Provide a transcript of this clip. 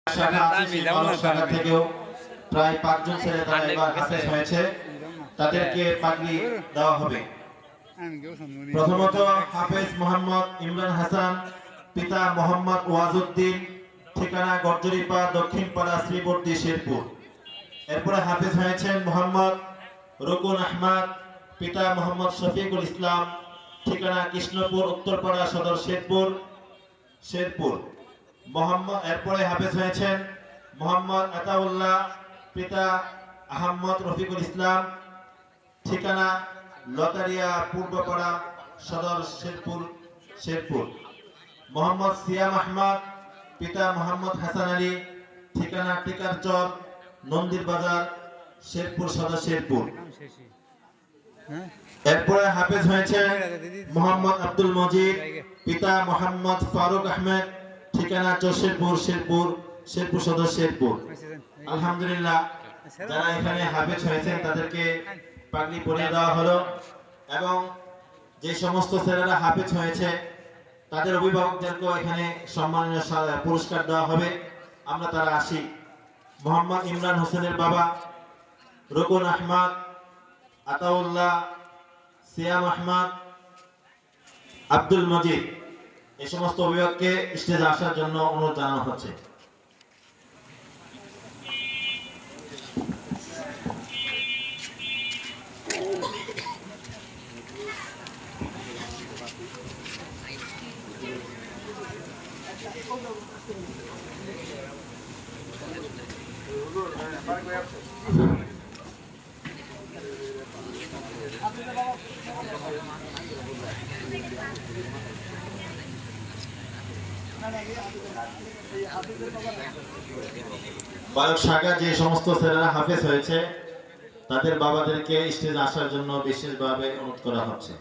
শাখা থেকেও প্রায় 5 জন ছেলে তারা এবার হাফেজ হয়েছে, তাদেরকে পাগড়ি দেওয়া হবে। প্রথমত হাফেজ মোহাম্মদ ইমরান হাসান, পিতা মোহাম্মদ ওয়াজউদ্দিন, ঠিকানা গর্জরিপা, দক্ষিণপাড়া, শ্রীবর্দী, শেরপুর। এরপরে হাফেজ হয়েছেন মোহাম্মদ রুকুন আহমদ, পিতা মোহাম্মদ শফিকুল ইসলাম, ঠিকানা কৃষ্ণপুর, উত্তরপাড়া সদর, শেরপুর। এরপরে হাফেজ হয়েছেন মোহাম্মদ আতাউল্লাহ, পিতা আহমদ রফিকুল ইসলাম, ঠিকানা লতারিয়া, পূর্বপাড়া সদর, শেরপুর। মোহাম্মদ সিয়াম আহমদ, পিতা মোহাম্মদ হাসান আলী, ঠিকানা টিকারচর, নন্দির বাজার, শেরপুর সদর, শেরপুর। এরপরে হাফেজ হয়েছেন মোহাম্মদ আব্দুল মজিদ, পিতা মোহাম্মদ ফারুক আহমেদ, ঠিকানা চরশেরপুর, শেরপুর সদর, শেরপুর। আলহামদুলিল্লাহ, যারা এখানে হাফেজ হয়েছেন তাদেরকে পাগড়ি পরিয়ে দেওয়া হলো এবং যে সমস্ত ছেলেরা হাফেজ হয়েছে তাদের অভিভাবকদেরকে এখানে সম্মানীয় পুরস্কার দেওয়া হবে। আমরা তারা আসি। মোহাম্মদ ইমরান হোসেনের বাবা, রুকুন আহমদ, আতাউল্লাহ, সিয়াম আহমদ, আব্দুল মজিদ, এই সমস্ত অভিভাবককে স্টেজে আসার জন্য অনুরোধ জানানো হচ্ছে। বালক শাখা যে সমস্ত ছেলেরা হাফেজ হয়েছে তাদের বাবাদেরকে স্টেজে আসার জন্য বিশেষভাবে অনুরোধ করা হচ্ছে।